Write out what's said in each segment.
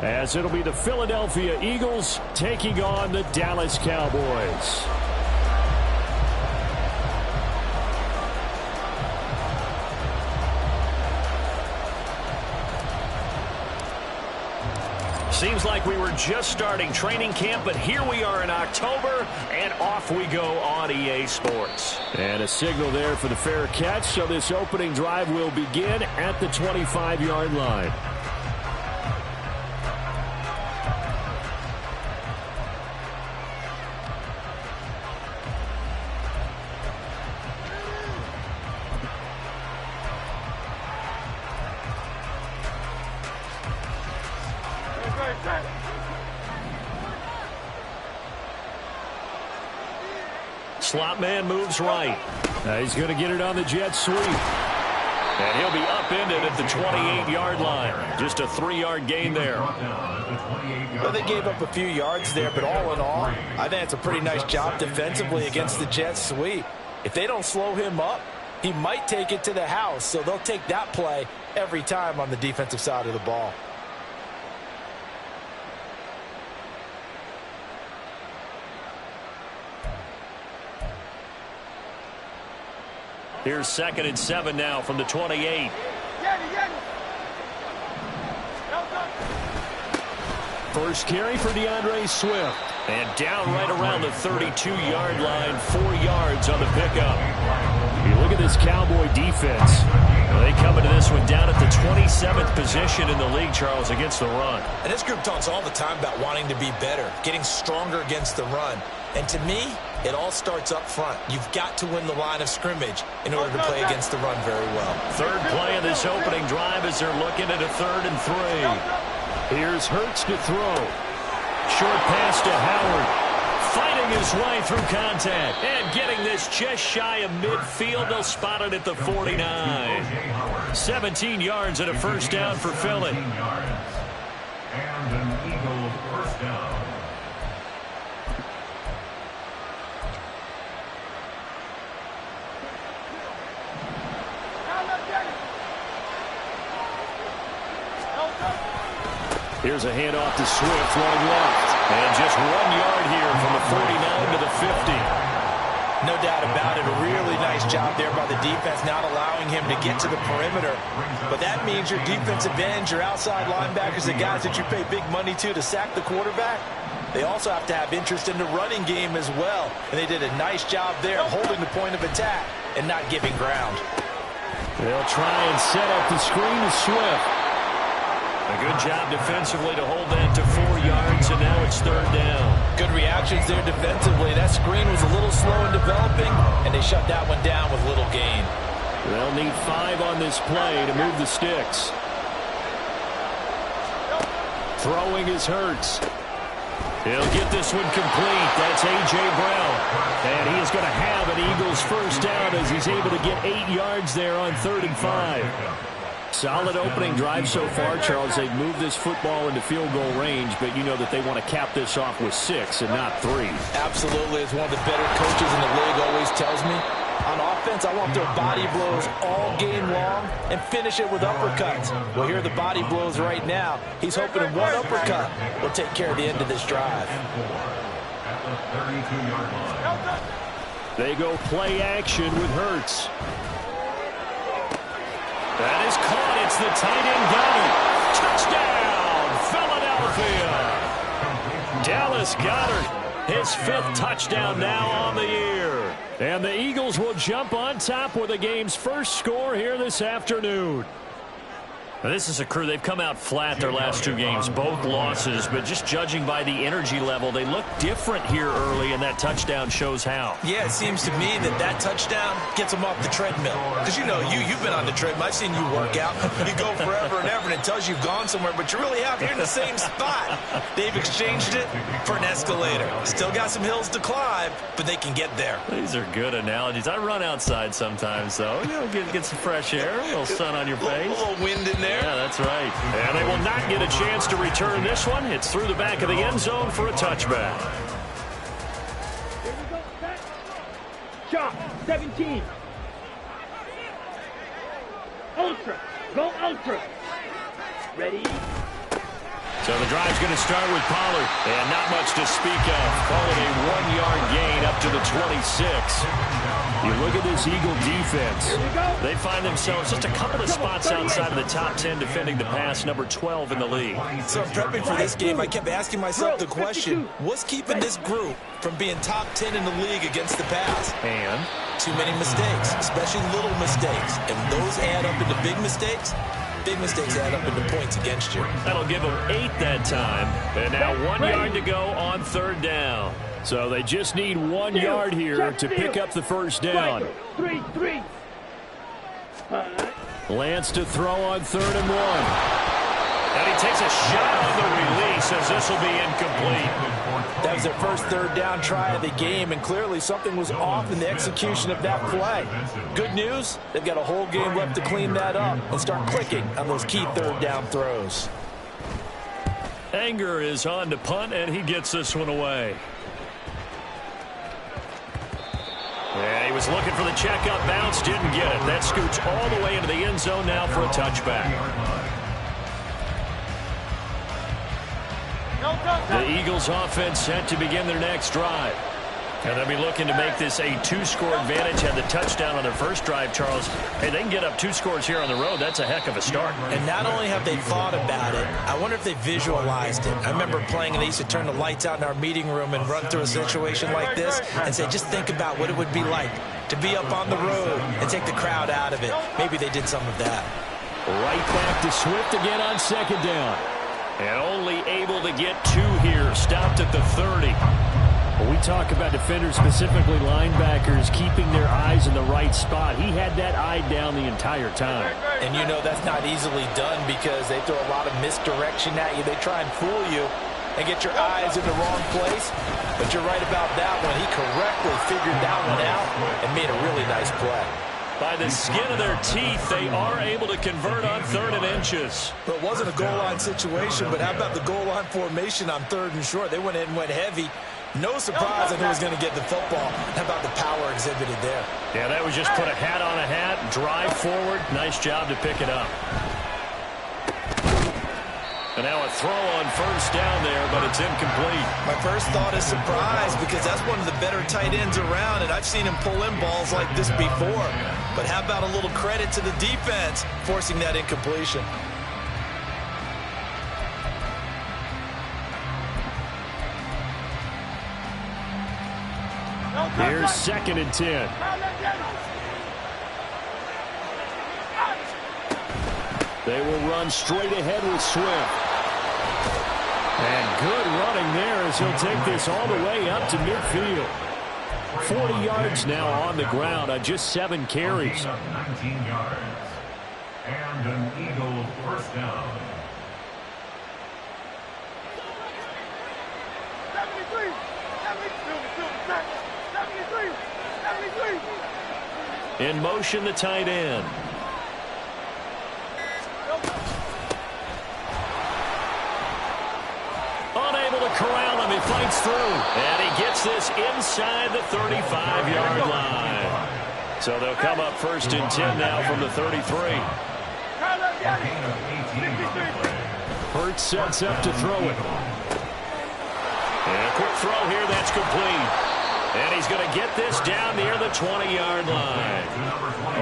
As it'll be the Philadelphia Eagles taking on the Dallas Cowboys. Seems like we were just starting training camp, but here we are in October, and off we go on EA Sports. And a signal there for the fair catch, so this opening drive will begin at the 25-yard line. Slot man moves right. He's going to get it on the jet sweep. And he'll be upended at the 28-yard line. Just a 3-yard gain there. Well, they gave up a few yards there, but all in all, I think it's a pretty nice job defensively against the jet sweep. If they don't slow him up, he might take it to the house, so they'll take that play every time on the defensive side of the ball. Here's 2nd and 7 now from the 28. First carry for DeAndre Swift. And down right around the 32-yard line, 4 yards on the pickup. You look at this Cowboy defense. They come into this one down at the 27th position in the league, Charles, against the run. And this group talks all the time about wanting to be better, getting stronger against the run. And to me, it all starts up front. You've got to win the line of scrimmage in order to play against the run very well. Third play of this opening drive as they're looking at a 3rd and 3. Here's Hurts to throw. Short pass to Howard. Fighting his way through contact. And getting this just shy of midfield. They'll spot it at the 49. 17 yards and a first down for Philly. And an Eagle first down. Here's a handoff to Swift, running left. And just 1 yard here from the 49 to the 50. No doubt about it. A really nice job there by the defense, not allowing him to get to the perimeter. But that means your defensive ends, your outside linebackers, the guys that you pay big money to sack the quarterback, they also have to have interest in the running game as well. And they did a nice job there holding the point of attack and not giving ground. They'll try and set up the screen to Swift. A good job defensively to hold that to 4 yards, and now it's 3rd down. Good reactions there defensively. That screen was a little slow in developing, and they shut that one down with little gain. They'll need 5 on this play to move the sticks. Throwing is Hurts. He'll get this one complete. That's A.J. Brown. And he is going to have an Eagles first down as he's able to get 8 yards there on 3rd and 5. Solid opening drive so far, Charles. They've moved this football into field goal range, but you know that they want to cap this off with 6 and not 3. Absolutely. As one of the better coaches in the league always tells me, on offense, I want their body blows all game long and finish it with uppercuts. Well, here are the body blows right now. He's hoping in one uppercut will take care of the end of this drive. They go play action with Hurts. That is caught. It's the tight end Goddard. Touchdown, Philadelphia. Dallas Goddard, his 5th touchdown now on the year. And the Eagles will jump on top with the game's first score here this afternoon. Now, this is a crew. They've come out flat their last 2 games, both losses, but just judging by the energy level, they look different here early, and that touchdown shows how. Yeah, it seems to me that touchdown gets them off the treadmill. Because, you know, you've been on the treadmill. I've seen you work out. You go forever and ever, and it tells you you've gone somewhere, but you really have. You're in the same spot. They've exchanged it for an escalator. Still got some hills to climb, but they can get there. These are good analogies. I run outside sometimes, though. You know, get some fresh air, a little sun on your face. A little wind in there. Yeah, that's right. And they will not get a chance to return this one. It's through the back of the end zone for a touchback. Here we go. Shot. 17. Ultra. Go Ultra. Ready. So the drive's going to start with Pollard. And not much to speak of. Call it a 1-yard gain up to the 26. You look at this Eagle defense. They find themselves just a couple of spots outside of the top 10 defending the pass, number 12 in the league. So prepping for this game, I kept asking myself the question, what's keeping this group from being top 10 in the league against the pass? And too many mistakes, especially little mistakes. And those add up into big mistakes. Big mistakes add up into points against you. That'll give them 8 that time. And now 1 yard to go on 3rd down. So they just need 1 yard here to pick up the first down. 3. Lance to throw on 3rd and 1. And he takes a shot on the release as this will be incomplete. That was their first 3rd down try of the game, and clearly something was off in the execution of that play. Good news, they've got a whole game left to clean that up and start clicking on those key 3rd down throws. Anger is on to punt, and he gets this one away. Yeah, he was looking for the check-up bounce, didn't get it. That scoots all the way into the end zone now for a touchback. The Eagles offense set to begin their next drive. And they'll be looking to make this a 2-score advantage. Had the touchdown on their first drive, Charles. Hey, they can get up 2 scores here on the road. That's a heck of a start. And not only have they thought about it, I wonder if they visualized it. I remember playing, and they used to turn the lights out in our meeting room and run through a situation like this and say, just think about what it would be like to be up on the road and take the crowd out of it. Maybe they did some of that. Right back to Swift again on 2nd down. And only able to get 2 here. Stopped at the 30. When we talk about defenders, specifically linebackers, keeping their eyes in the right spot, he had that eye down the entire time. And you know that's not easily done because they throw a lot of misdirection at you. They try and fool you and get your eyes in the wrong place. But you're right about that one. He correctly figured that one out and made a really nice play. By the skin of their teeth, they are able to convert on 3rd and inches. Well, it wasn't a goal line situation, but how about the goal line formation on 3rd and short? They went in and went heavy. No surprise on who was going to get the football. How about the power exhibited there? Yeah, that was just put a hat on a hat, drive forward. Nice job to pick it up. And now a throw on 1st down there, but it's incomplete. My first thought is surprise because that's one of the better tight ends around, and I've seen him pull in balls like this before. But how about a little credit to the defense forcing that incompletion? Here's 2nd and 10. They will run straight ahead with Swift. And good running there as he'll take this all the way up to midfield. 40 yards now on the ground on just 7 carries. 19 yards. And an Eagle first down. 73. In motion, the tight end. Unable to corral him. He fights through. And he gets this inside the 35-yard line. So they'll come up 1st and 10 now from the 33. Hurts sets up to throw it. And a quick throw here. That's complete. And he's going to get this down near the 20-yard line.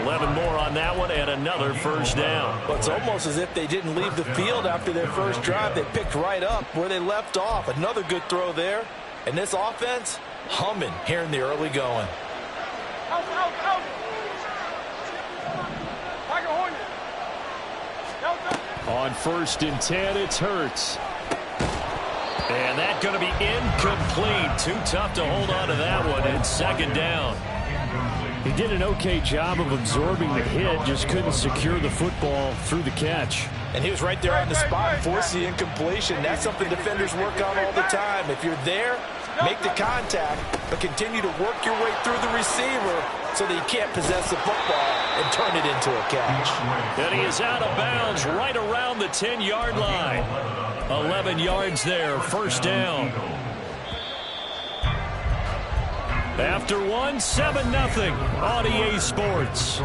11 more on that one and another 1st down. Well, it's almost as if they didn't leave the field after their first drive. They picked right up where they left off. Another good throw there. And this offense, humming here in the early going. On 1st and 10, it's Hurts. And that's going to be incomplete. Too tough to hold on to that one. And 2nd down. He did an okay job of absorbing the hit, just couldn't secure the football through the catch. And he was right there on the spot, forced the incompletion. That's something defenders work on all the time. If you're there, make the contact, but continue to work your way through the receiver so that you can't possess the football and turn it into a catch. And he is out of bounds right around the 10-yard line. 11 yards there, 1st down. After 1, 7-0 on EA Sports.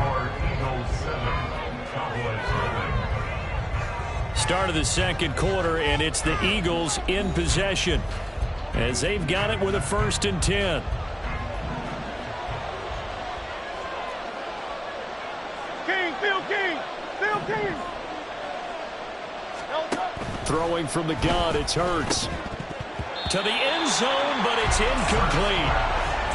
start of the second quarter, and it's the Eagles in possession as they've got it with a 1st and 10. King. Throwing from the gun, it's Hurts. To the end zone, but it's incomplete.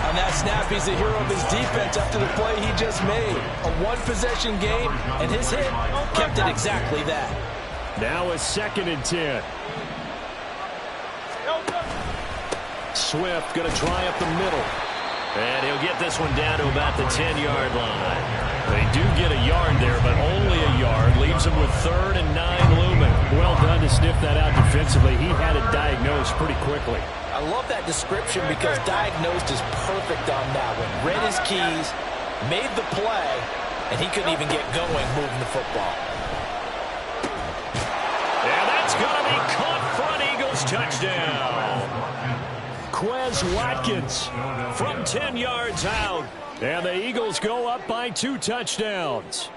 On that snap, he's the hero of his defense after the play he just made. A one-possession game, and his hit kept it exactly that. Now a 2nd and 10. Swift going to try up the middle. And he'll get this one down to about the 10-yard line. They do get a yard there, but only a yard. Leaves them with 3rd and 9 looming. Well done to sniff that out defensively. He had it diagnosed pretty quickly. I love that description because diagnosed is perfect on that one. Read his keys, made the play, and he couldn't even get going moving the football. And that's going to be caught for an Eagles touchdown. Quez Watkins from 10 yards out. And the Eagles go up by 2 touchdowns.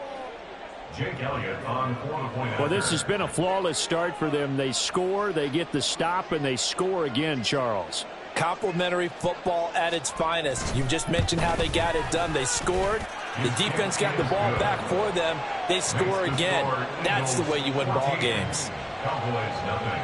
Well, this has been a flawless start for them. They score, they get the stop, and they score again, Charles. Complimentary football at its finest. You just mentioned how they got it done. They scored. The defense got the ball back for them. They score again. That's the way you win ball games. Cowboys nothing.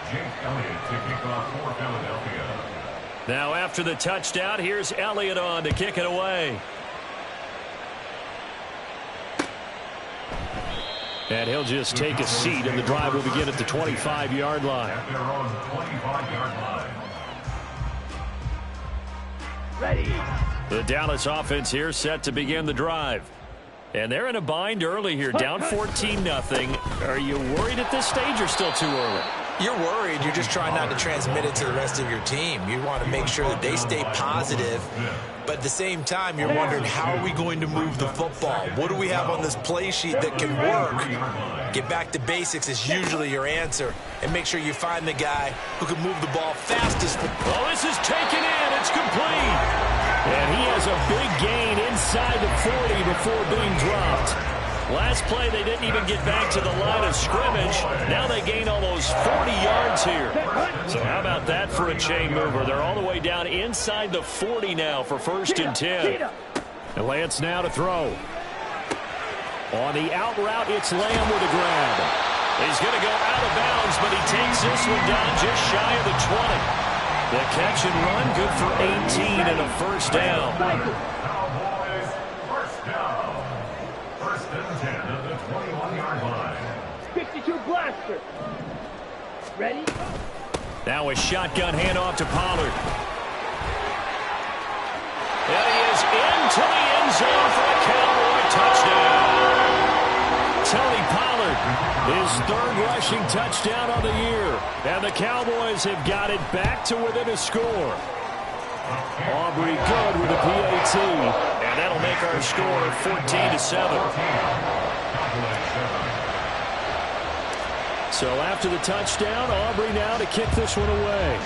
Jake Elliott to kick off for Philadelphia. Now after the touchdown, here's Elliott on to kick it away. And he'll just take a seat, and the drive will begin at the 25-yard line. At their own 25-yard line. Ready. The Dallas offense here set to begin the drive. And they're in a bind early here, down 14-0. Are you worried at this stage or still too early? You're worried. You're just trying not to transmit it to the rest of your team. You want to make sure that they stay positive. But at the same time, you're wondering, how are we going to move the football? What do we have on this play sheet that can work? Get back to basics is usually your answer. And make sure you find the guy who can move the ball fastest. Oh, this is taken in. It's complete. And he has a big gain inside the 40 before being dropped. Last play, they didn't even get back to the line of scrimmage. Now they gain almost 40 yards here. So how about that for a chain mover? They're all the way down inside the 40 now for 1st and 10. And Lance now to throw. On the out route, it's Lamb with a grab. He's going to go out of bounds, but he takes this one down just shy of the 20. The catch and run, good for 18 and a 1st down. Cowboys first down. 1st and 10 at the 21-yard line. 52 blaster. Ready? Now a shotgun handoff to Pollard. And he is into the end zone for a Cowboy touchdown. Tony Pollard, his 3rd rushing touchdown on the year. And the Cowboys have got it back to within a score. Aubrey good with a PAT. And that'll make our score 14-7. So after the touchdown, Aubrey now to kick this one away.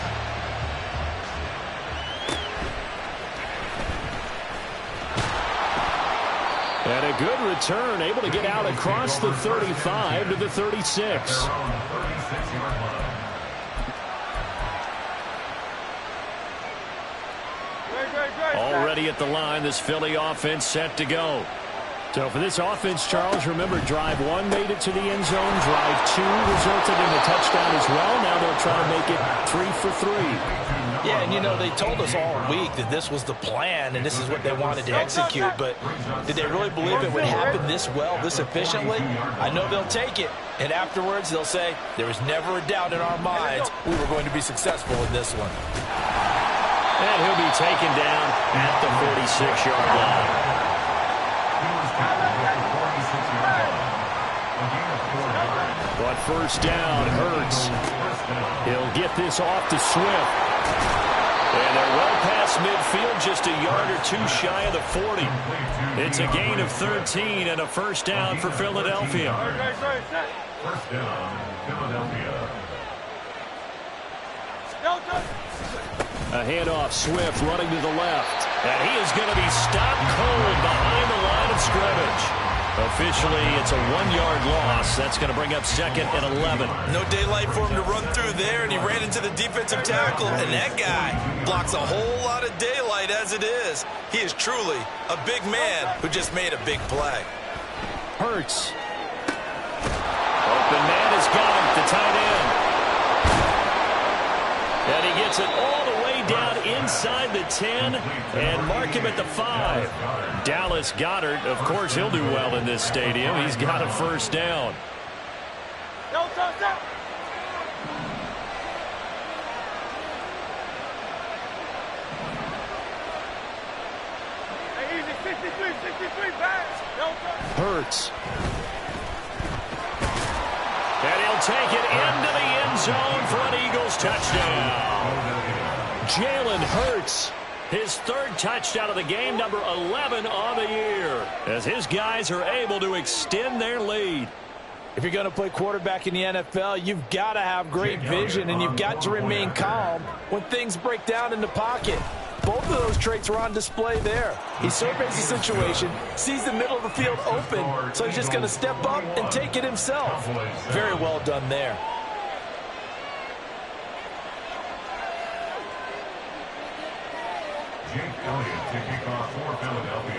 And a good return, able to get out across the 35 to the 36. Already at the line, this Philly offense set to go. So for this offense, Charles, remember, drive 1 made it to the end zone. Drive 2 resulted in a touchdown as well. Now they'll try to make it 3 for 3. Yeah, and you know, they told us all week that this was the plan and this is what they wanted to execute, but did they really believe it would happen this well, this efficiently? I know they'll take it, and afterwards they'll say, there was never a doubt in our minds we were going to be successful in this one. And he'll be taken down at the 46-yard line. But 1st down, Hurts. He'll get this off to Swift. And they're well past midfield, just a yard or 2 shy of the 40. It's a gain of 13 and a 1st down for Philadelphia. 1st down, Philadelphia. A handoff, Swift running to the left. And he is going to be stopped cold behind the line of scrimmage. Officially, it's a 1-yard loss. That's going to bring up second and 11. No daylight for him to run through there, and he ran into the defensive tackle, and that guy blocks a whole lot of daylight as it is. He is truly a big man who just made a big play. Hurts. Open man has got him, the tight end. And he gets it all the way down inside the 10 and mark him at the 5. Dallas Goedert, of course, he'll do well in this stadium. He's got a first down. Hurts. And he'll take it into the end zone for an Eagles touchdown. Jalen Hurts, his third touchdown of the game, number 11 on the year, as his guys are able to extend their lead. If you're going to play quarterback in the NFL, you've got to have great vision, and you've got to remain calm when things break down in the pocket. Both of those traits were on display there. He surveys the situation, sees the middle of the field open, so he's just going to step up and take it himself. Very well done there.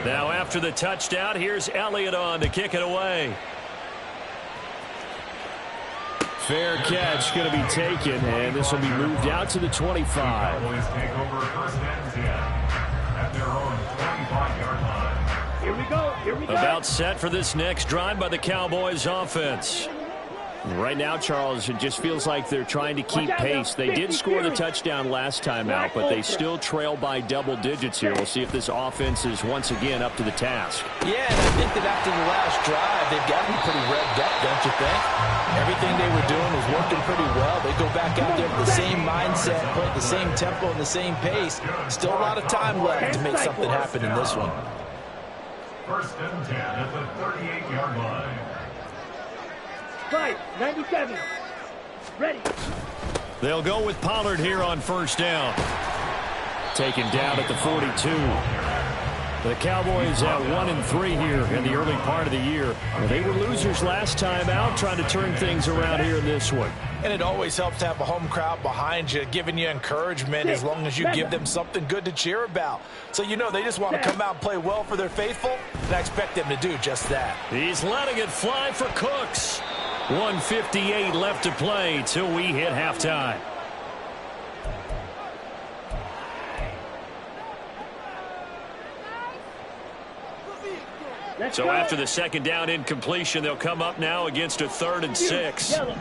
Now after the touchdown, here's Elliott on to kick it away. Fair catch going to be taken, and this will be moved out to the 25. Cowboys take over first and 10 at their own 25-yard line. Here we go. Here we go. About set for this next drive by the Cowboys offense. Right now, Charles, it just feels like they're trying to keep pace. They did score the touchdown last time out, but they still trail by double digits here. We'll see if this offense is once again up to the task. Yeah, and I think that after the last drive, they've got to be pretty revved up, don't you think? Everything they were doing was working pretty well. They go back out there with the same mindset, put the same tempo and the same pace. Still a lot of time left to make something happen in this one. First and 10 at the 38-yard line. 97. Ready. They'll go with Pollard here on first down. Taken down at the 42. The Cowboys at 1-3 here in the early part of the year. They were losers last time out, trying to turn things around here in this one. And it always helps to have a home crowd behind you, giving you encouragement as long as you give them something good to cheer about. So you know they just want to come out and play well for their faithful, and I expect them to do just that. He's letting it fly for Cooks. 1:58 left to play till we hit halftime. So after the second down incompletion, they'll come up now against a 3rd and 6. Yellow.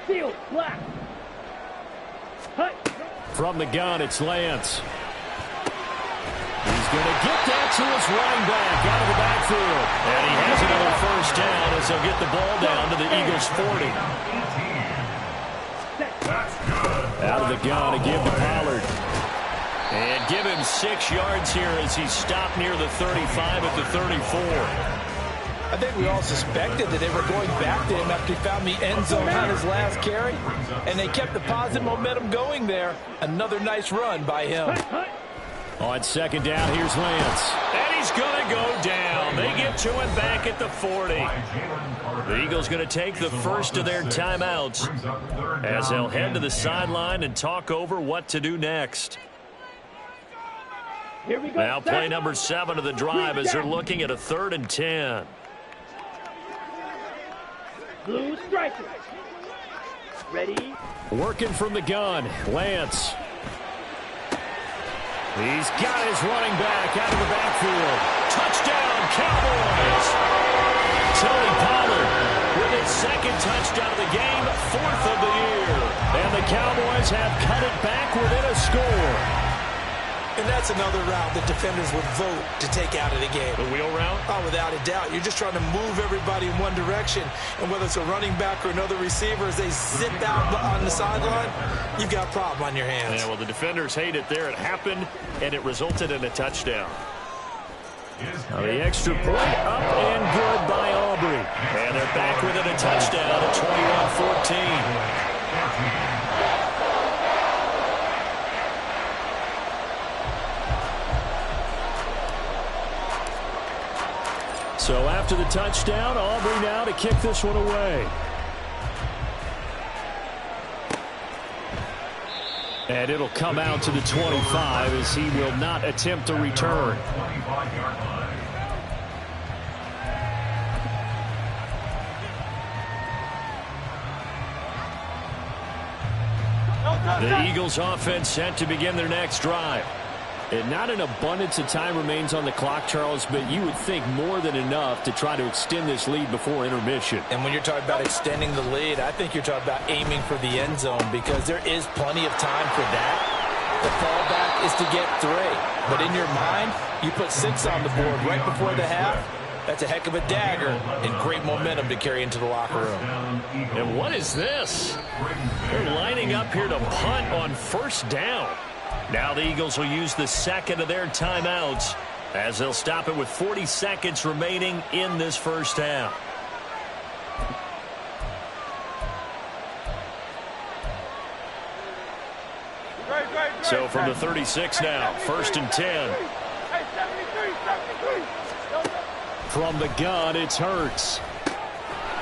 Field, black. Hut. From the gun, it's Lance. He's going to get that to his running back out of the backfield. And he has another first down as they'll get the ball down to the Eagles' 40. That's good. Out of the gun to give to Pollard. And give him 6 yards here as he's stopped near the 35 at the 34. I think we all suspected that they were going back to him after he found the end zone on his last carry, and they kept the positive momentum going there. Another nice run by him. On second down, here's Lance. And he's going to go down. They get to him back at the 40. The Eagles going to take the first of their timeouts as they'll head to the sideline and talk over what to do next. Here we go. Now play number 7 of the drive as they're looking at a 3rd and 10. Blue striker. Ready. Working from the gun, Lance. He's got his running back out of the backfield. Touchdown, Cowboys! Tony Pollard with his 2nd touchdown of the game, 4th of the year. And the Cowboys have cut it back within a score. And that's another route that defenders would vote to take out of the game. The wheel route? Oh, without a doubt. You're just trying to move everybody in one direction. And whether it's a running back or another receiver, as they sit down on the sideline, you've got a problem on your hands. Yeah, well, the defenders hate it there. It happened, and it resulted in a touchdown. Now the extra point up and good by Aubrey. And they're back within a touchdown at 21-14. So after the touchdown, Aubrey now to kick this one away. And it'll come out to the 25 as he will not attempt a return. The Eagles offense set to begin their next drive. And not an abundance of time remains on the clock, Charles, but you would think more than enough to try to extend this lead before intermission. And when you're talking about extending the lead, I think you're talking about aiming for the end zone because there is plenty of time for that. The fallback is to get 3. But in your mind, you put 6 on the board right before the half. That's a heck of a dagger and great momentum to carry into the locker room. And what is this? They're lining up here to punt on first down. Now the Eagles will use the second of their timeouts as they'll stop it with 40 seconds remaining in this first half. So from the 36 now, 1st and 10. From the gun, it's Hurts.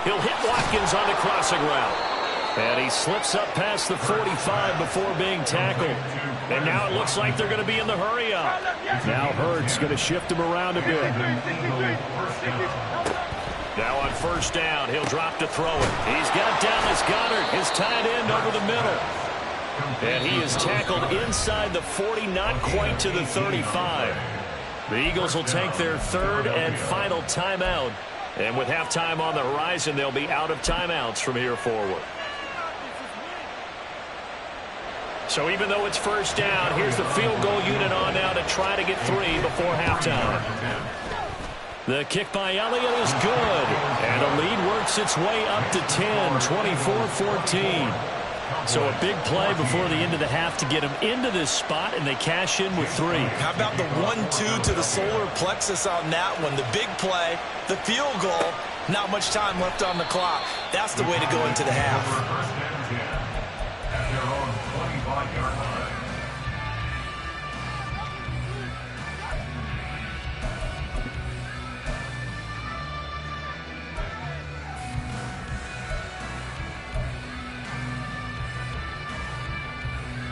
He'll hit Watkins on the crossing route. And he slips up past the 45 before being tackled. And now it looks like they're going to be in the hurry up. Now Hurts going to shift him around a bit. Now on first down, he'll drop to throw it. He's got Dallas Goedert, his tight end, over the middle. And he is tackled inside the 40, not quite to the 35. The Eagles will take their 3rd and final timeout. And with halftime on the horizon, they'll be out of timeouts from here forward. So even though it's first down, here's the field goal unit on now to try to get 3 before halftime. The kick by Elliott is good. And a lead works its way up to 10, 24-14. So a big play before the end of the half to get him into this spot, and they cash in with 3. How about the 1-2 to the solar plexus on that one? The big play, the field goal, not much time left on the clock. That's the way to go into the half.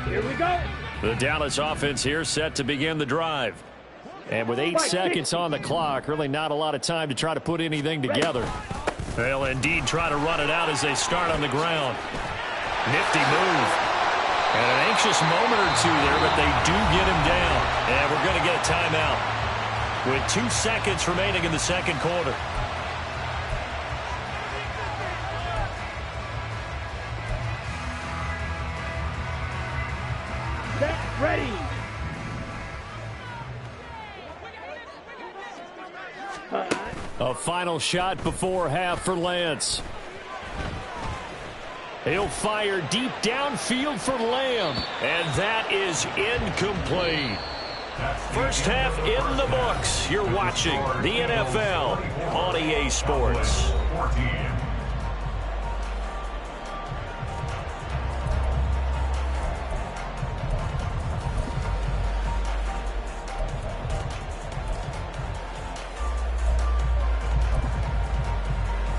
Here we go. The Dallas offense here set to begin the drive. And with 8 seconds on the clock, really not a lot of time to try to put anything together. They'll indeed try to run it out as they start on the ground. Nifty move. And an anxious moment or two there, but they do get him down. And we're going to get a timeout with 2 seconds remaining in the second quarter. Ready. A final shot before half for Lance. He'll fire deep downfield for Lamb. And that is incomplete. First half in the books. You're watching the NFL on EA Sports.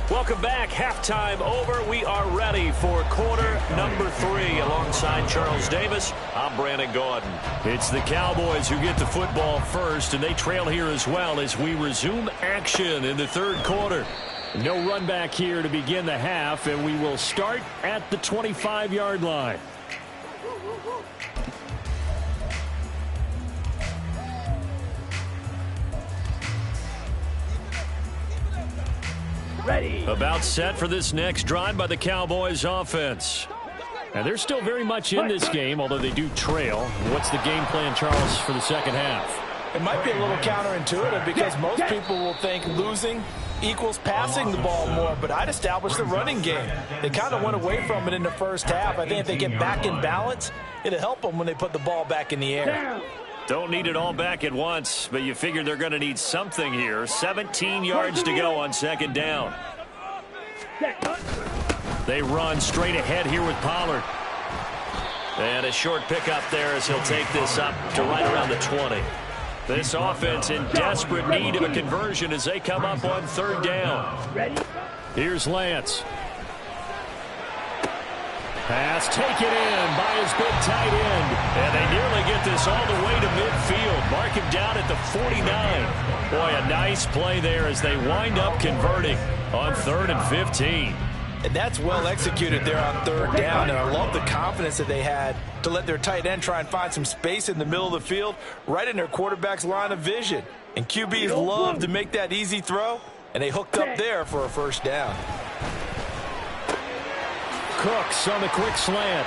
Welcome back. Halftime over. We are ready for quarter number 3 alongside Charles Davis. I'm Brandon Gordon. It's the Cowboys who get the football first, and they trail here as well as we resume action in the third quarter. No run back here to begin the half, and we will start at the 25-yard line. Ready. About set for this next drive by the Cowboys offense. And they're still very much in this game, although they do trail. What's the game plan, Charles, for the second half? It might be a little counterintuitive because most people will think losing equals passing the ball more, but I'd establish the running game. They kind of went away from it in the first half. I think if they get back in balance, it'll help them when they put the ball back in the air. Down. Don't need it all back at once, but you figure they're going to need something here. 17 yards to go on second down. They run straight ahead here with Pollard. And a short pickup there as he'll take this up to right around the 20. This offense in desperate need of a conversion as they come up on third down. Here's Lance. Pass taken in by his big tight end. And they nearly get this all the way to midfield. Mark him down at the 49. Boy, a nice play there as they wind up converting on 3rd and 15. And that's well executed there on third down. And I love the confidence that they had to let their tight end try and find some space in the middle of the field, right in their quarterback's line of vision. And QBs love to make that easy throw, and they hooked up there for a first down. Cooks on the quick slant.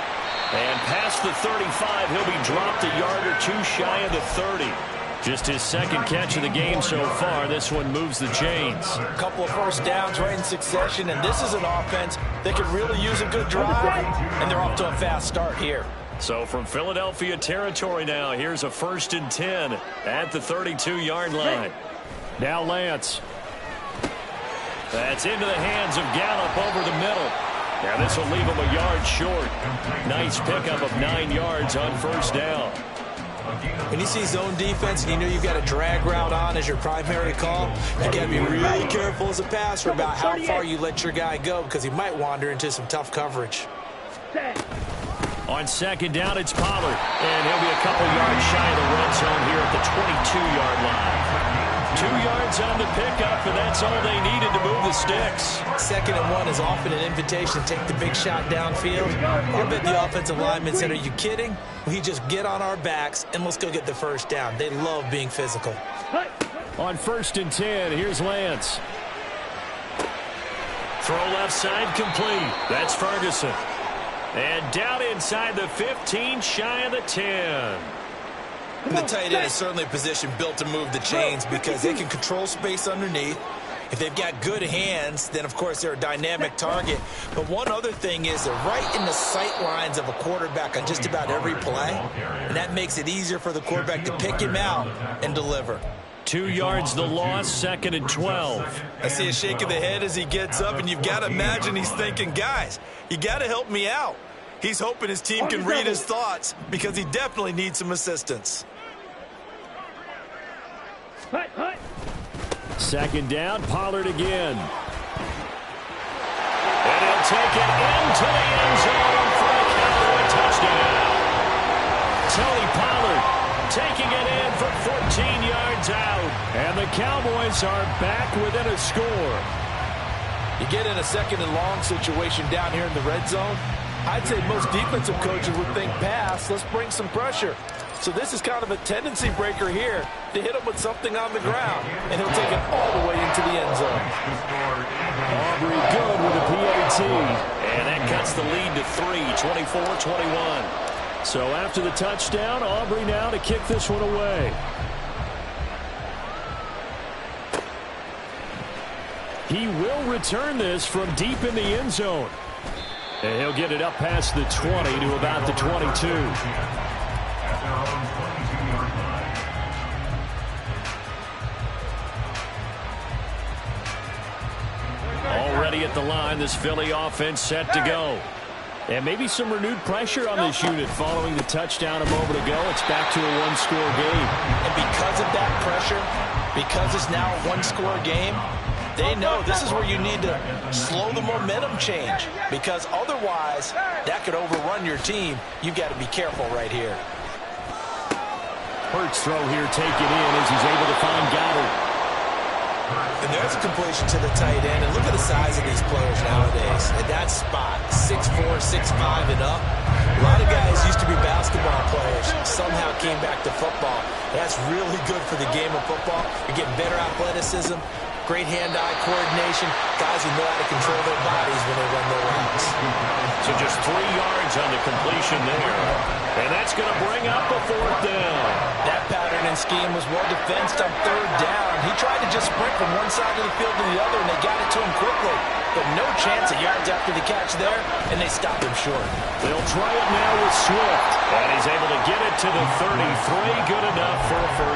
And past the 35, he'll be dropped a yard or two shy of the 30. Just his second catch of the game so far. This one moves the chains. A couple of first downs right in succession, and this is an offense that could really use a good drive, and they're off to a fast start here. So from Philadelphia territory now, here's a 1st and 10 at the 32-yard line. Now Lance. That's into the hands of Gallup over the middle. Now this will leave him a yard short. Nice pickup of 9 yards on first down. When you see zone defense and you know you've got a drag route on as your primary call, you got to be really careful as a passer about how far you let your guy go because he might wander into some tough coverage. On second down, it's Pollard. And he'll be a couple yards shy of the red zone here at the 22-yard line. 2 yards on the pickup, and that's all they needed to move the sticks. 2nd and 1 is often an invitation to take the big shot downfield. I bet the offensive lineman said, are you kidding? We just get on our backs, and let's go get the first down. They love being physical. On 1st and 10, here's Lance. Throw left side complete. That's Ferguson. And down inside the 15, shy of the 10. And the tight end is certainly a position built to move the chains because they can control space underneath. If they've got good hands, then, of course, they're a dynamic target. But one other thing is they're right in the sight lines of a quarterback on just about every play. And that makes it easier for the quarterback to pick him out and deliver. 2 yards the loss, 2nd and 12. I see a shake of the head as he gets up, and you've got to imagine he's thinking, guys, you got to help me out. He's hoping his team can read his thoughts because he definitely needs some assistance. 2nd down, Pollard again. And he'll take it into the end zone for a Cowboy touchdown. Tony Pollard taking it in from 14 yards out. And the Cowboys are back within a score. You get in a 2nd and long situation down here in the red zone, I'd say most defensive coaches would think pass, let's bring some pressure. So this is kind of a tendency breaker here to hit him with something on the ground, and he'll take it all the way into the end zone. Aubrey good with a PAT. And that cuts the lead to 3, 24-21. So after the touchdown, Aubrey now to kick this one away. He will return this from deep in the end zone. And he'll get it up past the 20 to about the 22. Already at the line, this Philly offense set to go. And maybe some renewed pressure on this unit following the touchdown a moment ago. It's back to a one-score game. And because of that pressure, because it's now a one-score game, they know this is where you need to slow the momentum change because otherwise that could overrun your team. You've got to be careful right here. Hurts throw here taken in as he's able to find Goddard. And there's a completion to the tight end. And look at the size of these players nowadays. At that spot, 6'4", 6'5", and up. A lot of guys used to be basketball players, somehow came back to football. That's really good for the game of football. You're getting better athleticism, great hand-eye coordination, guys who know how to control their bodies when they run their routes. So just 3 yards on the completion there. And that's going to bring up a 4th down. That pattern and scheme was well defensed on 3rd down. He tried to just sprint from one side of the field to the other, and they got it to him quickly. But no chance of yards after the catch there, and they stopped him short. They'll try it now with Swift. And he's able to get it to the 33. Good enough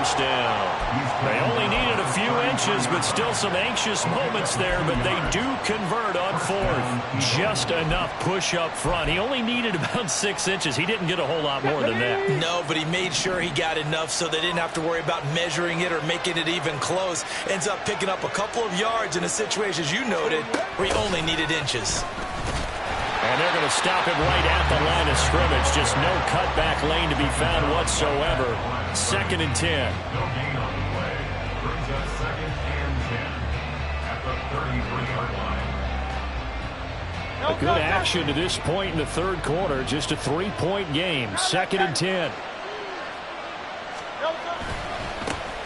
first down. They only needed a few inches, but still some anxious moments there, but they do convert on fourth. Just enough push up front. He only needed about 6 inches. He didn't get a whole lot more than that. No, but he made sure he got enough so they didn't have to worry about measuring it or making it even close. Ends up picking up a couple of yards in a situation, as you noted, where he only needed inches. And they're going to stop him right at the line of scrimmage. Just no cutback lane to be found whatsoever. 2nd and 10. No gain on the play. Brings us 2nd and 10 at the 33-yard line. A good action to this point in the third quarter. Just a 3-point game. 2nd and 10.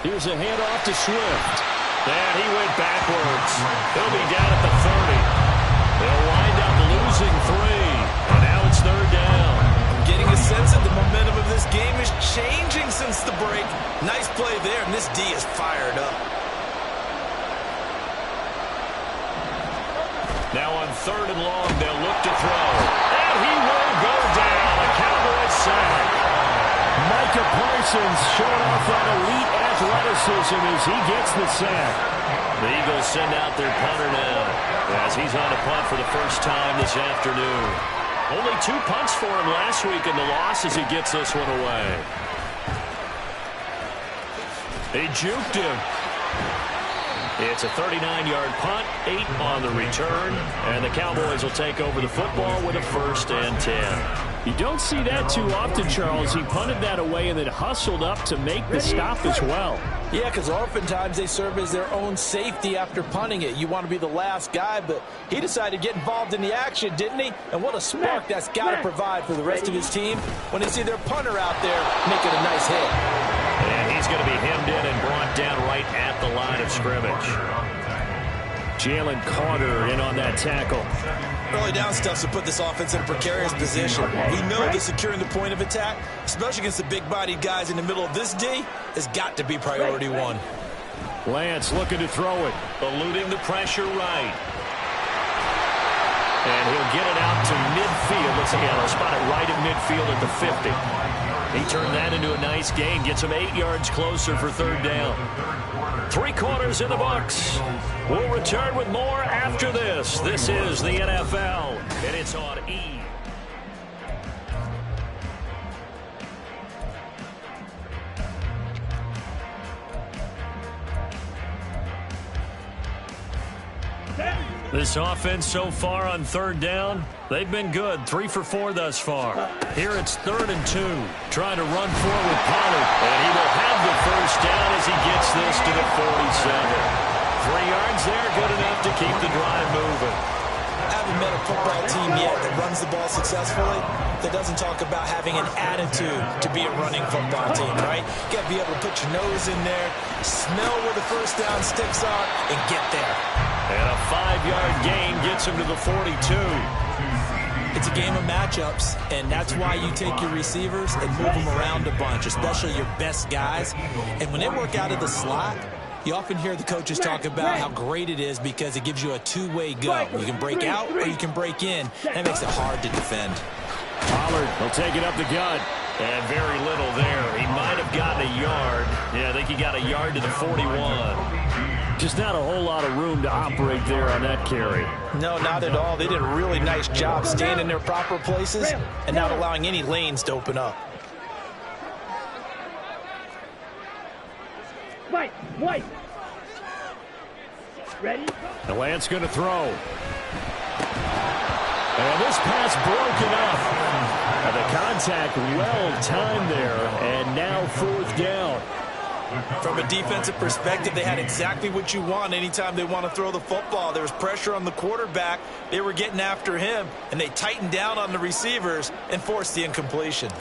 Here's a handoff to Swift. And he went backwards. He'll be down at the 30. They'll wind up losing 3. And now it's 3rd down. I'm getting a sense that the momentum of this game is changing since the break. Nice play there, and this D is fired up. Now on 3rd and long, they'll look to throw. And he will go down. A Cowboys sack. Micah Parsons showing off that elite athleticism as he gets the sack. The Eagles send out their punter now as he's on a punt for the first time this afternoon. Only 2 punts for him last week in the loss as he gets this one away. They juked him. It's a 39-yard punt, 8 on the return, and the Cowboys will take over the football with a 1st and 10. You don't see that too often, Charles. He punted that away and then hustled up to make the stop as well. Yeah, because oftentimes they serve as their own safety after punting it. You want to be the last guy, but he decided to get involved in the action, didn't he? And what a spark that's got to provide for the rest of his team when they see their punter out there making a nice hit. And he's going to be hemmed in and brought down right at the line of scrimmage. Jalen Carter in on that tackle. Early down stuffs to put this offense in a precarious position. We know that securing the point of attack, especially against the big-bodied guys in the middle of this D, has got to be priority 1. Lance looking to throw it. Eluding the pressure right. And he'll get it out to midfield. Looks like he'll spot it right at midfield at the 50. He turned that into a nice gain. Gets him 8 yards closer for 3rd down. 3 quarters in the books. We'll return with more after this. This is the NFL, and it's on E! This offense so far on 3rd down, they've been good. 3 for 4 thus far. Here it's 3rd and 2. Trying to run forward with Pollard. And he will have the 1st down as he gets this to the 47. 3 yards there, good enough to keep the drive moving. I haven't met a football team yet that runs the ball successfully that doesn't talk about having an attitude to be a running football team, right? You got to be able to put your nose in there, smell where the 1st down sticks are, and get there. And a 5-yard gain gets him to the 42. It's a game of matchups, and that's why you take your receivers and move them around a bunch, especially your best guys. And when they work out of the slot, you often hear the coaches talk about how great it is because it gives you a two-way go. You can break out or you can break in. That makes it hard to defend. Pollard will take it up the gut. And very little there. He might have gotten a yard. Yeah, I think he got a yard to the 41. Just not a whole lot of room to operate there on that carry. No, not at all. They did a really nice job staying in their proper places and not allowing any lanes to open up. White. Ready? The Lance going to throw. And this pass broken up. And the contact well timed there. And now 4th down. From a defensive perspective, they had exactly what you want anytime they want to throw the football. There was pressure on the quarterback. They were getting after him, and they tightened down on the receivers and forced the incompletion.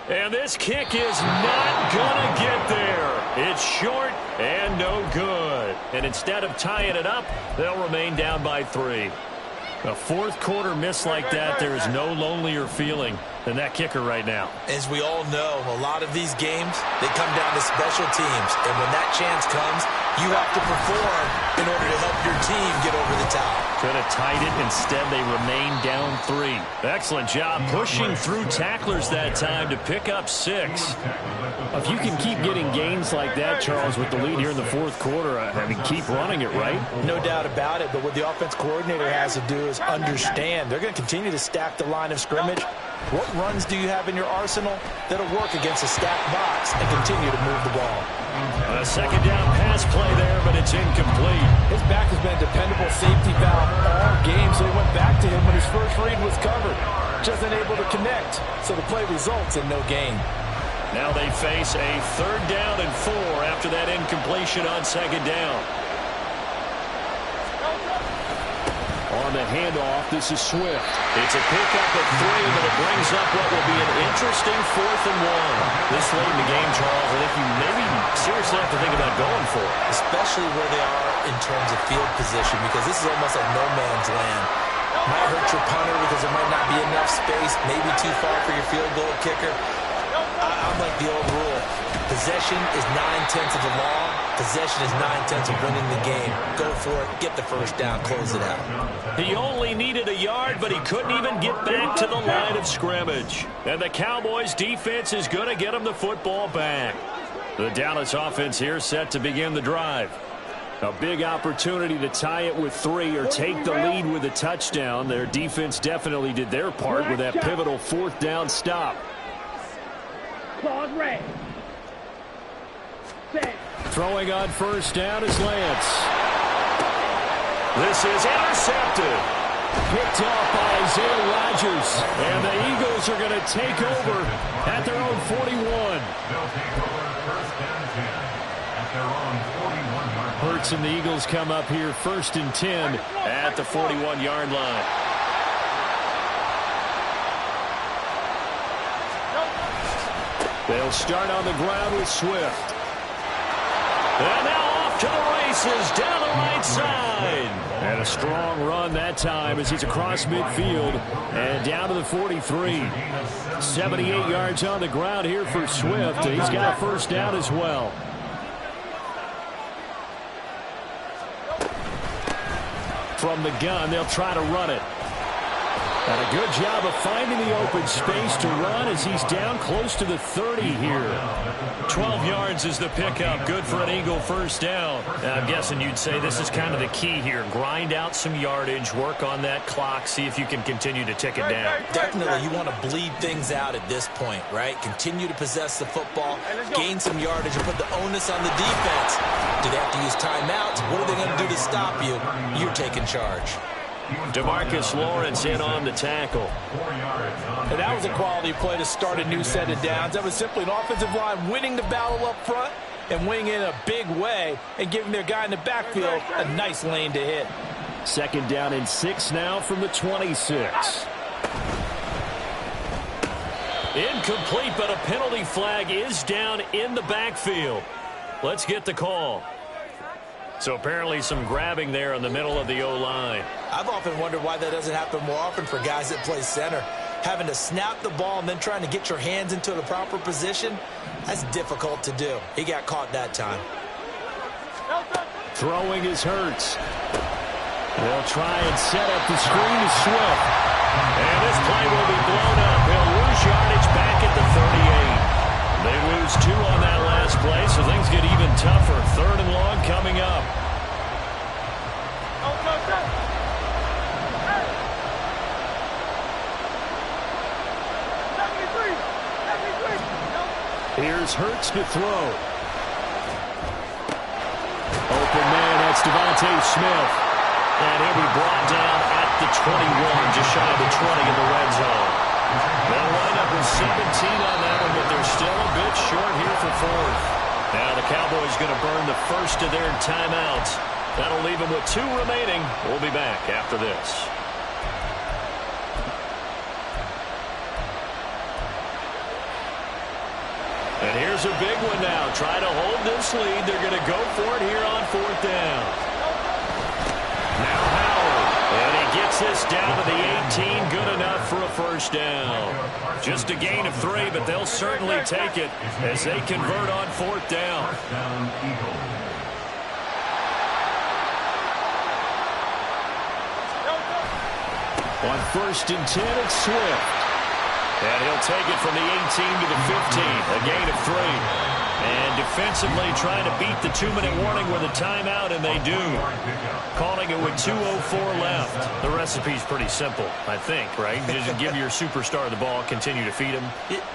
And this kick is not going to get there. It's short and no good. And instead of tying it up, they'll remain down by 3. A 4th quarter miss like that, there is no lonelier feeling than that kicker right now. As we all know, a lot of these games, they come down to special teams. And when that chance comes, you have to perform in order to help your team get over the top. Could have tied it. Instead, they remain down 3. Excellent job pushing through tacklers that time to pick up 6. If you can keep getting gains like that, Charles, with the lead here in the fourth quarter, I mean, keep running it, right? No doubt about it, but what the offense coordinator has to do is understand they're going to continue to stack the line of scrimmage. What runs do you have in your arsenal that'll work against a stacked box and continue to move the ball? A second down pass play there, but it's incomplete. His back has been a dependable safety valve all game, so he went back to him when his first read was covered. Just unable to connect, so the play results in no gain. Now they face a 3rd down and 4 after that incompletion on 2nd down. On the handoff, this is Swift. It's a pickup of 3, but it brings up what will be an interesting 4th and 1. This late in the game, Charles, I think you maybe seriously have to think about going for it. Especially where they are in terms of field position, because this is almost like no man's land. Might hurt your punter because there might not be enough space, maybe too far for your field goal kicker. I'm like the old rule. Possession is 9/10 of the law. Possession is 9/10 of winning the game. Go for it. Get the first down. Close it out. He only needed a yard, but he couldn't even get back to the line of scrimmage. And the Cowboys defense is going to get him the football back. The Dallas offense here set to begin the drive. A big opportunity to tie it with 3 or take the lead with a touchdown. Their defense definitely did their part with that pivotal 4th down stop. Claws red. Set. Throwing on 1st down is Lance. This is intercepted. Picked off by Isaiah Rodgers. And the Eagles are going to take over at their own 41. They'll take over 1st and 10 at their own 41-yard line. Hurts and the Eagles come up here 1st and 10 at the 41-yard line. They'll start on the ground with Swift. And now off to the races down the right side. And a strong run that time as he's across midfield and down to the 43. 78 yards on the ground here for Swift. He's got a 1st down as well. From the gun, they'll try to run it. And a good job of finding the open space to run as he's down close to the 30 here. 12 yards is the pickup. Good for an Eagle 1st down. I'm guessing you'd say this is kind of the key here. Grind out some yardage, work on that clock, see if you can continue to tick it down. Definitely, you want to bleed things out at this point, right? Continue to possess the football, gain some yardage, and put the onus on the defense. Do they have to use timeouts? What are they going to do to stop you? You're taking charge. DeMarcus Lawrence in on the tackle. And that was a quality play to start a new set of downs. That was simply an offensive line winning the battle up front and winning in a big way and giving their guy in the backfield a nice lane to hit. 2nd down and 6 now from the 26. Incomplete, but a penalty flag is down in the backfield. Let's get the call. So apparently some grabbing there in the middle of the O-line. I've often wondered why that doesn't happen more often for guys that play center. Having to snap the ball and then trying to get your hands into the proper position, that's difficult to do. He got caught that time. Throwing is Hurts. They'll try and set up the screen to Swift. And this play will be blown up. He'll lose yardage back at the 38. They lose 2 on that last play, so things get even tougher. 3rd and long coming up. Here's Hurts to throw. Open man, that's Devontae Smith. And he'll be brought down at the 21, just shy of the 20 in the red zone. They'll wind up with 17 on that one, but they're still a bit short here for 4th. Now the Cowboys going to burn the first of their timeouts. That'll leave them with 2 remaining. We'll be back after this. And here's a big one now. Try to hold this lead. They're going to go for it here on 4th down. Now Howard. And he gets gets this down to the 18. Good enough for a first down. Just a gain of 3, but they'll certainly take it as they convert on 4th down. First down, Eagles. On 1st and 10, it's Swift. And he'll take it from the 18 to the 15, a gain of 3. And defensively trying to beat the 2-minute warning with a timeout, and they do. Calling it with 2:04 left. The recipe's pretty simple, I think, right? You just give your superstar the ball, continue to feed him.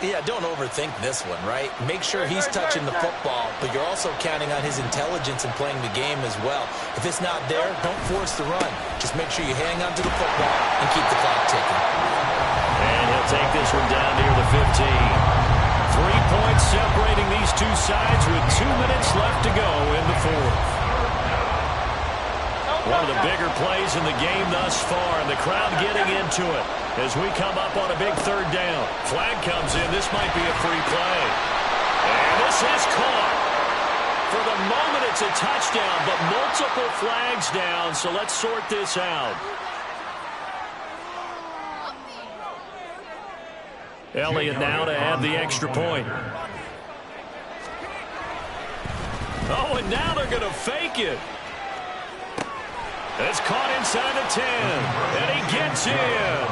Yeah, don't overthink this one, right? Make sure he's touching the football, but you're also counting on his intelligence in playing the game as well. If it's not there, don't force the run. Just make sure you hang on to the football and keep the clock ticking. And he'll take this one down near the 15. 3 points separating these two sides with 2 minutes left to go in the 4th. One of the bigger plays in the game thus far, and the crowd getting into it as we come up on a big 3rd down. Flag comes in. This might be a free play. And this is caught. For the moment, it's a touchdown, but multiple flags down, so let's sort this out. Elliott now to add the extra point. Oh, and now they're going to fake it. It's caught inside the 10, and he gets in.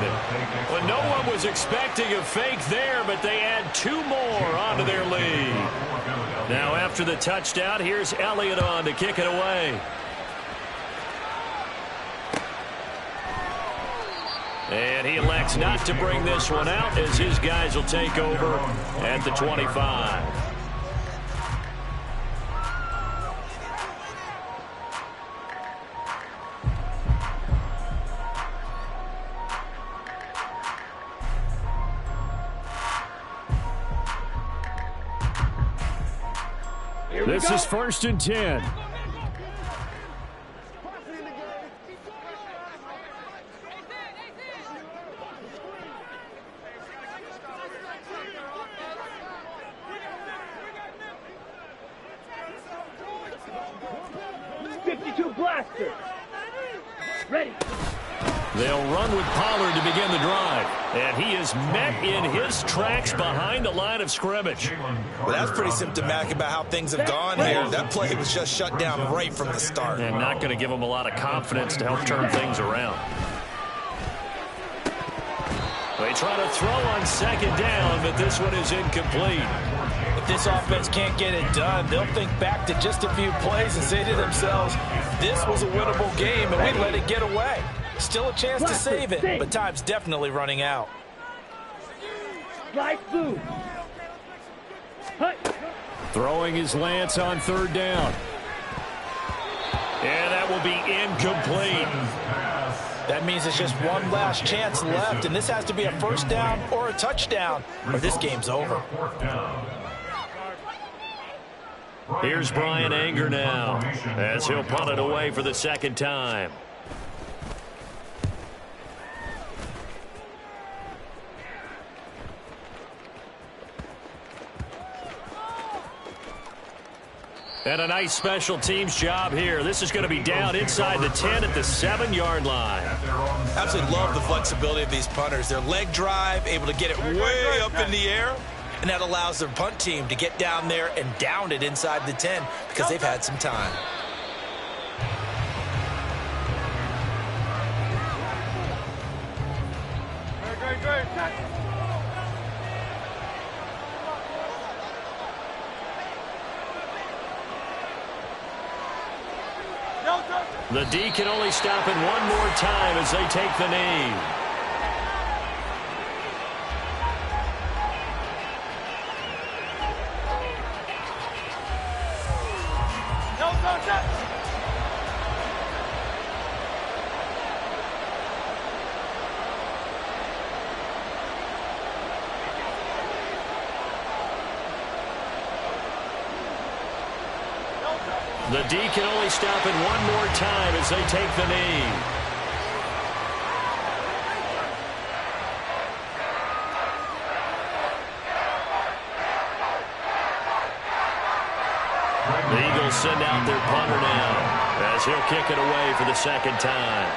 Well, no one was expecting a fake there, but they add 2 more onto their lead. Now after the touchdown, here's Elliott on to kick it away. And he elects not to bring this one out as his guys will take over at the 25. This is 1st and 10. Ready. They'll run with Pollard to begin the drive. And he is met in his tracks behind the line of scrimmage. Well, that's pretty symptomatic about how things have gone here. That play was just shut down right from the start. And not going to give him a lot of confidence to help turn things around. They try to throw on 2nd down, but this one is incomplete. If this offense can't get it done, they'll think back to just a few plays and say to themselves, this was a winnable game, and we let it get away. Still a chance to save it, but time's definitely running out. Slide through. Throwing his lance on 3rd down. And that will be incomplete. That means it's just one last chance left, and this has to be a 1st down or a touchdown, or this game's over. Here's Brian Anger now as he'll punt it away for the 2nd time. And a nice special teams job here. This is going to be down inside the 10 at the 7-yard line. Absolutely love the flexibility of these punters. Their leg drive, able to get it way up in the air, and that allows their punt team to get down there and down it inside the 10 because they've had some time. The D can only stop it one more time as they take the knee. The D can only stop it one more time as they take the knee. The Eagles send out their punter now as he'll kick it away for the 2nd time.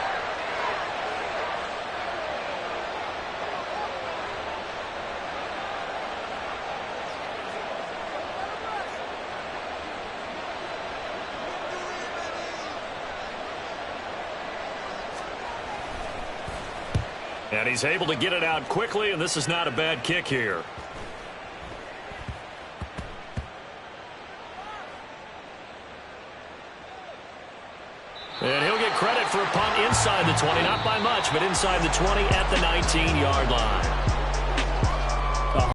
And he's able to get it out quickly, and this is not a bad kick here. And he'll get credit for a punt inside the 20, not by much, but inside the 20 at the 19-yard line.